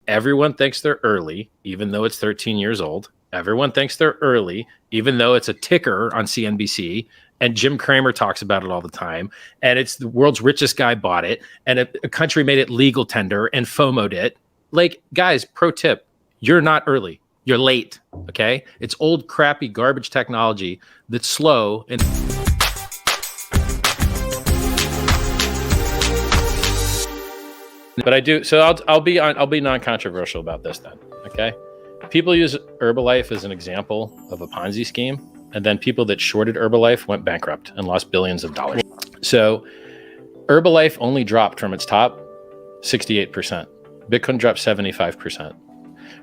Everyone thinks they're early, even though it's 13 years old. Everyone thinks they're early, even though it's a ticker on CNBC. And Jim Cramer talks about it all the time. And it's the world's richest guy bought it. And a country made it legal tender and FOMO'd it. Like, guys, pro tip, you're not early. You're late, okay? It's old, crappy, garbage technology that's slow and... But I do, so I'll be non-controversial about this then, okay? People use Herbalife as an example of a Ponzi scheme, and then people that shorted Herbalife went bankrupt and lost billions of dollars. So Herbalife only dropped from its top 68%. Bitcoin dropped 75%.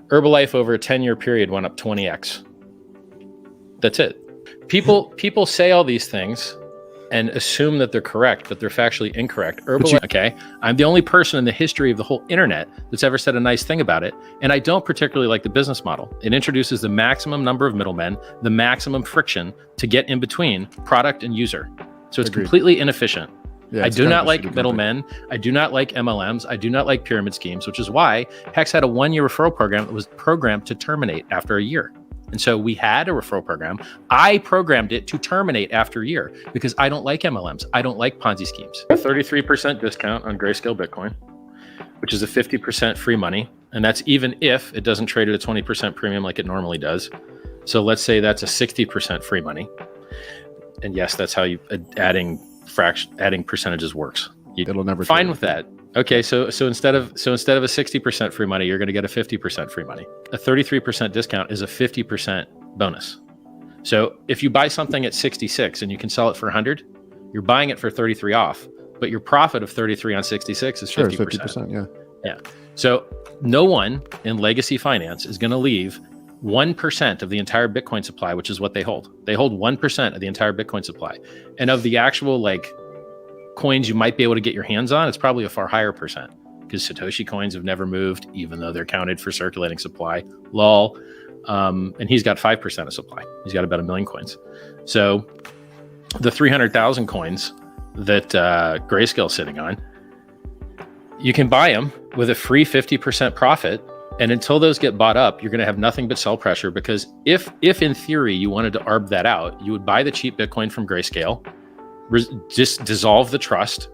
Herbalife over a 10-year period went up 20x. That's it. People say all these things and assume that they're correct, but they're factually incorrect. Herbalife, okay, I'm the only person in the history of the whole internet that's ever said a nice thing about it, and I don't particularly like the business model. It introduces the maximum number of middlemen, the maximum friction to get in between product and user. So it's completely inefficient. Yeah, I do not like middlemen. I do not like MLMs. I do not like pyramid schemes, which is why HEX had a 1-year referral program that was programmed to terminate after a year. And so we had a referral program. I programmed it to terminate after a year because I don't like MLMs. I don't like Ponzi schemes. A 33% discount on Grayscale Bitcoin, which is a 50% free money. And that's even if it doesn't trade at a 20% premium like it normally does. So let's say that's a 60% free money. And yes, that's how you adding percentages works. It'll never fine with that. Okay, so instead of a 60% free money, you're going to get a 50% free money. A 33% discount is a 50% bonus. So if you buy something at 66 and you can sell it for 100, you're buying it for 33 off, but your profit of 33 on 66 is 50%. Sure, 50%, yeah. Yeah. So no one in legacy finance is going to leave 1% of the entire Bitcoin supply, which is what they hold. They hold 1% of the entire Bitcoin supply. And of the actual coins you might be able to get your hands on, it's probably a far higher percent because Satoshi coins have never moved, even though they're counted for circulating supply. Lol. And he's got 5% of supply. He's got about 1 million coins. So the 300,000 coins that Grayscale's sitting on, you can buy them with a free 50% profit. And until those get bought up, you're going to have nothing but sell pressure because if in theory you wanted to arb that out, you would buy the cheap Bitcoin from Grayscale, just dissolve the trust,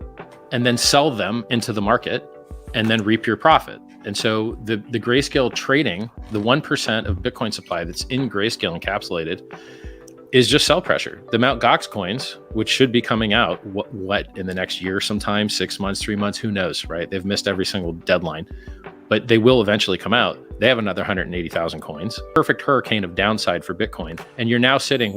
and then sell them into the market and then reap your profit. And so the Grayscale trading, the 1% of Bitcoin supply that's in Grayscale encapsulated is just sell pressure. The Mt. Gox coins, which should be coming out, what in the next year sometime, 6 months, 3 months, who knows, right? They've missed every single deadline, but they will eventually come out. They have another 180,000 coins. Perfect hurricane of downside for Bitcoin. And you're now sitting,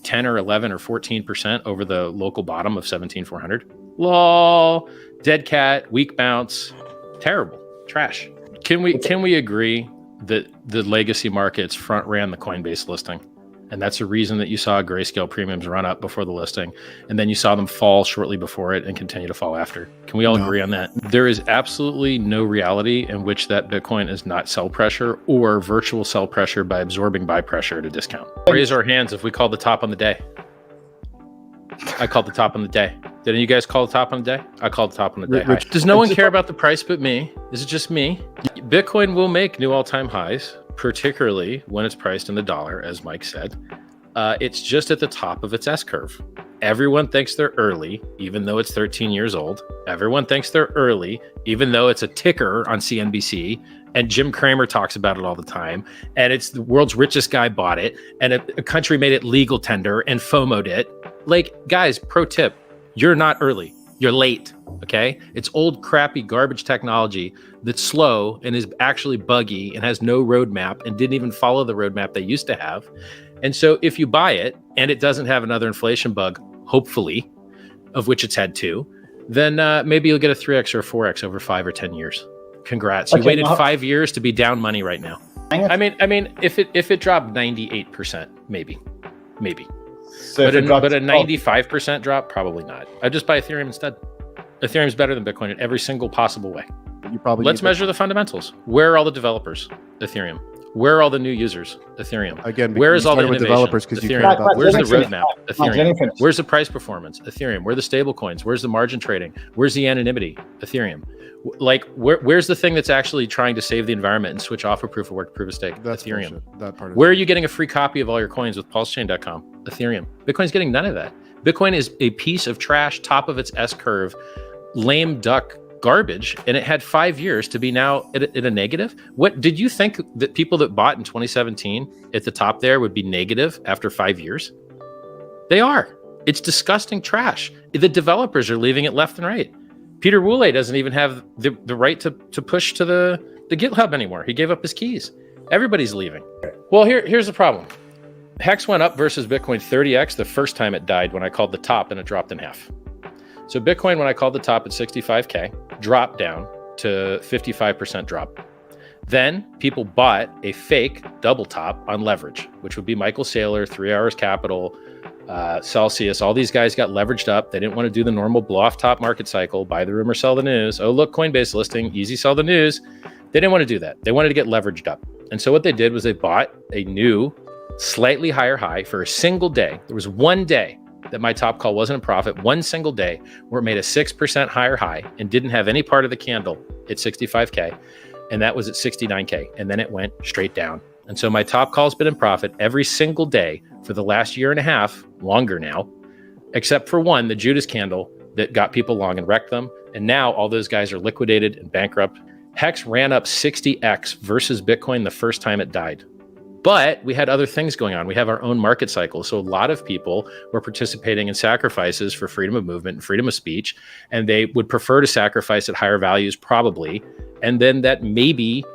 10 or 11 or 14% over the local bottom of 17,400. Lol, dead cat, weak bounce, terrible, trash. Can we agree that the legacy markets front ran the Coinbase listing? And that's the reason that you saw Grayscale premiums run up before the listing. And then you saw them fall shortly before it and continue to fall after. Can we all agree on that? There is absolutely no reality in which that Bitcoin is not sell pressure or virtual sell pressure by absorbing buy pressure at a discount. Raise our hands if we called the top on the day. I called the top on the day. Did any of you guys call the top on the day? I called the top on the day. Rich, does no one care about the price but me? Is it just me? Bitcoin will make new all-time highs, particularly when it's priced in the dollar, as Mike said. It's just at the top of its S-curve. Everyone thinks they're early, even though it's 13 years old. Everyone thinks they're early, even though it's a ticker on CNBC. And Jim Cramer talks about it all the time. And it's the world's richest guy bought it. And a country made it legal tender and FOMO'd it. Guys, pro tip, you're not early. You're late, okay? It's old, crappy, garbage technology that's slow and is actually buggy and has no roadmap and didn't even follow the roadmap they used to have. And so if you buy it and it doesn't have another inflation bug, hopefully, of which it's had 2, then maybe you'll get a 3x or a 4x over 5 or 10 years. Congrats. You waited 5 years to be down money right now. I mean, if it dropped 98%, maybe. So but a 95% drop, probably not. I'd just buy Ethereum instead. Ethereum's better than Bitcoin in every single possible way. Let's measure the fundamentals. Where are all the developers? Ethereum. Where are all the new users? Ethereum. Again, where is all the innovation? Developers, because you care Ethereum. about Where's the roadmap? Ethereum. Where's the price performance? Ethereum. Where are the stable coins? Where's the margin trading? Where's the anonymity? Ethereum. Like, where's the thing that's actually trying to save the environment and switch off of proof of work to proof of stake? That's Ethereum. Bullshit. That part. Where are you getting a free copy of all your coins with pulsechain.com? Ethereum. Bitcoin's getting none of that. Bitcoin is a piece of trash, top of its S curve, lame duck garbage, and it had 5 years to be now at a negative. What did you think that people that bought in 2017 at the top there would be negative after 5 years? They are. It's disgusting trash. The developers are leaving it left and right. Peter Wooley doesn't even have the right to push to the GitHub anymore. He gave up his keys. Everybody's leaving. Well, here's the problem. HEX went up versus Bitcoin 30x the first time it died when I called the top, and it dropped in half. So Bitcoin, when I called the top at 65K, dropped down to 55% drop. Then people bought a fake double top on leverage, which would be Michael Saylor, 3 Hours Capital, Celsius. All these guys got leveraged up. They didn't want to do the normal blow off top market cycle, buy the rumor, sell the news. Oh, look, Coinbase listing, easy sell the news. They didn't want to do that. They wanted to get leveraged up. And so what they did was they bought a new, slightly higher high for a single day. There was one day that my top call wasn't a profit, one single day where it made a 6% higher high and didn't have any part of the candle at 65K. And that was at 69K. And then it went straight down. And so my top call's been in profit every single day for the last year and a half, longer now, except for one, the Judas candle that got people long and wrecked them. And now all those guys are liquidated and bankrupt. HEX ran up 60x versus Bitcoin the first time it died. But we had other things going on. We have our own market cycle. So a lot of people were participating in sacrifices for freedom of movement and freedom of speech, and they would prefer to sacrifice at higher values probably. And then that maybe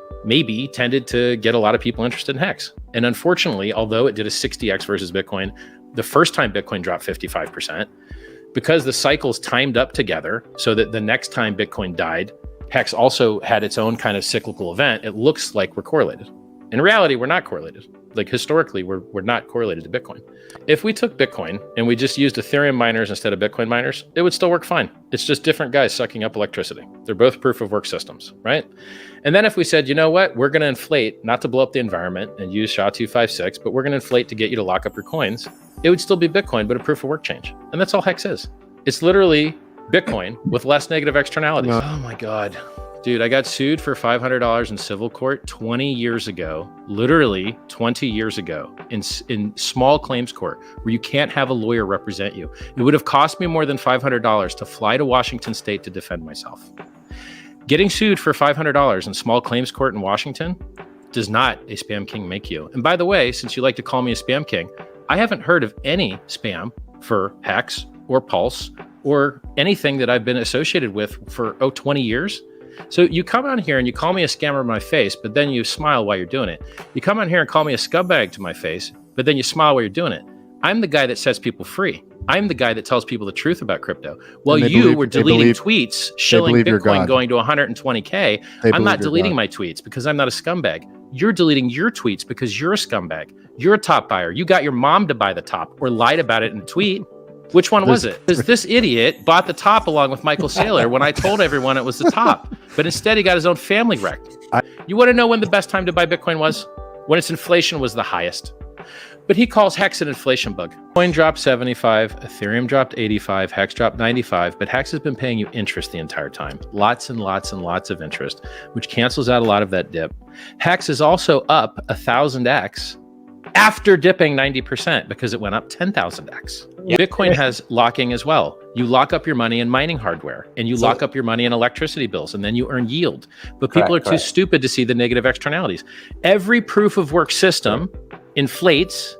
tended to get a lot of people interested in HEX. And unfortunately, although it did a 60x versus Bitcoin, the first time Bitcoin dropped 55%, because the cycles timed up together so that the next time Bitcoin died, HEX also had its own kind of cyclical event. It looks like we're correlated. In reality, we're not correlated. Like historically, we're not correlated to Bitcoin. If we took Bitcoin and we just used Ethereum miners instead of Bitcoin miners, it would still work fine. It's just different guys sucking up electricity. They're both proof of work systems, right? And then if we said, you know what, we're going to inflate, not to blow up the environment and use SHA-256, but we're going to inflate to get you to lock up your coins, it would still be Bitcoin, but a proof of work change. And that's all HEX is. It's literally Bitcoin with less negative externalities. No. Oh my God. Dude, I got sued for $500 in civil court 20 years ago, literally 20 years ago in small claims court where you can't have a lawyer represent you. It would have cost me more than $500 to fly to Washington State to defend myself. Getting sued for $500 in small claims court in Washington does not a spam king make you. And by the way, since you like to call me a spam king, I haven't heard of any spam for HEX or Pulse or anything that I've been associated with for 20 years. So you come on here and you call me a scammer in my face, but then you smile while you're doing it. You come on here and call me a scumbag to my face, but then you smile while you're doing it. I'm the guy that sets people free. I'm the guy that tells people the truth about crypto. Well, you were deleting tweets shilling Bitcoin going to 120K. I'm not deleting my tweets because I'm not a scumbag. You're deleting your tweets because you're a scumbag. You're a top buyer. You got your mom to buy the top or lied about it in a tweet. Which one was it? Because this idiot bought the top along with Michael Saylor when I told everyone it was the top. But instead, he got his own family wrecked. You want to know when the best time to buy Bitcoin was? When its inflation was the highest. But he calls HEX an inflation bug. Coin dropped 75, Ethereum dropped 85, HEX dropped 95, but HEX has been paying you interest the entire time. Lots and lots and lots of interest, which cancels out a lot of that dip. HEX is also up 1,000x after dipping 90% because it went up 10,000x. Yeah. Bitcoin has locking as well. You lock up your money in mining hardware and you lock up your money in electricity bills and then you earn yield. But people are too stupid to see the negative externalities. Every proof of work system inflates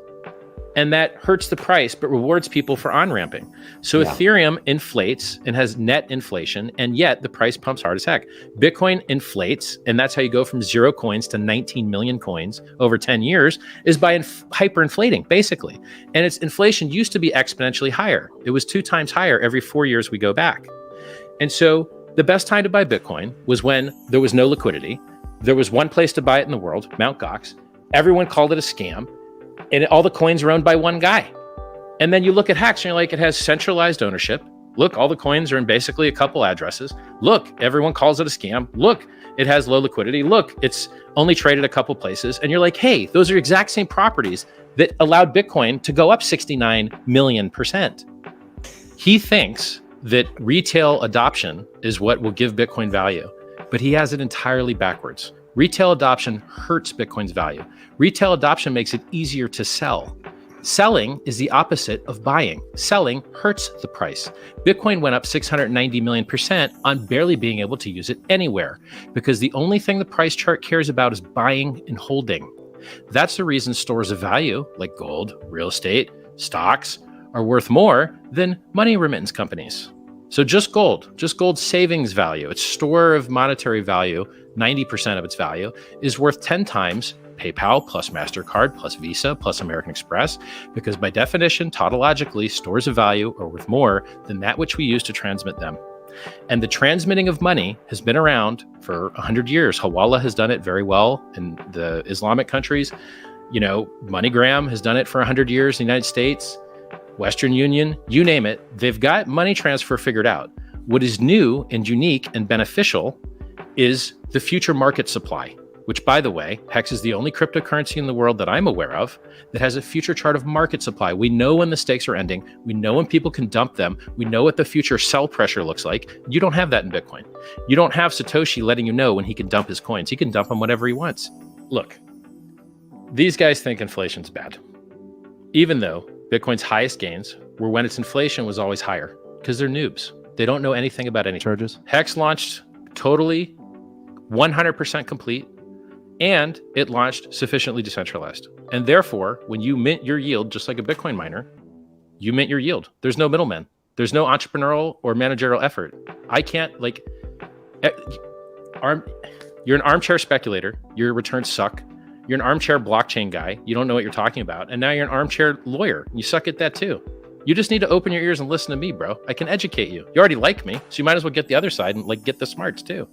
and that hurts the price, but rewards people for on-ramping. So Ethereum inflates and has net inflation, and yet the price pumps hard as heck. Bitcoin inflates, and that's how you go from 0 coins to 19 million coins over 10 years, is by hyperinflating, basically. And its inflation used to be exponentially higher. It was 2 times higher every 4 years we go back. And so the best time to buy Bitcoin was when there was no liquidity. There was one place to buy it in the world, Mt. Gox. Everyone called it a scam. And all the coins are owned by one guy. And then you look at HEX and you're like, it has centralized ownership. Look, all the coins are in basically a couple addresses. Look, everyone calls it a scam. Look, it has low liquidity. Look, it's only traded a couple places. And you're like, hey, those are exact same properties that allowed Bitcoin to go up 69 million %. He thinks that retail adoption is what will give Bitcoin value, but he has it entirely backwards. Retail adoption hurts Bitcoin's value. Retail adoption makes it easier to sell. Selling is the opposite of buying. Selling hurts the price. Bitcoin went up 690 million % on barely being able to use it anywhere, because the only thing the price chart cares about is buying and holding. That's the reason stores of value like gold, real estate, stocks are worth more than money remittance companies. So just gold savings value, its store of monetary value, 90% of its value, is worth 10 times PayPal plus MasterCard plus Visa plus American Express, because by definition, tautologically, stores of value are worth more than that which we use to transmit them. And the transmitting of money has been around for 100 years. Hawala has done it very well in the Islamic countries. MoneyGram has done it for 100 years in the United States. Western Union, you name it, they've got money transfer figured out. What is new and unique and beneficial is the future market supply, which, by the way, HEX is the only cryptocurrency in the world that I'm aware of that has a future chart of market supply. We know when the stakes are ending. We know when people can dump them. We know what the future sell pressure looks like. You don't have that in Bitcoin. You don't have Satoshi letting you know when he can dump his coins. He can dump them whenever he wants. Look, these guys think inflation's bad, even though Bitcoin's highest gains were when its inflation was always higher, because they're noobs. They don't know anything about any charges. HEX launched totally 100% complete, and it launched sufficiently decentralized. And therefore, when you mint your yield, just like a Bitcoin miner, you mint your yield. There's no middleman. There's no entrepreneurial or managerial effort. I can't you're an armchair speculator. Your returns suck. You're an armchair blockchain guy. You don't know what you're talking about. And now you're an armchair lawyer. You suck at that too. You just need to open your ears and listen to me, bro. I can educate you. You already like me, so you might as well get the other side and get the smarts too.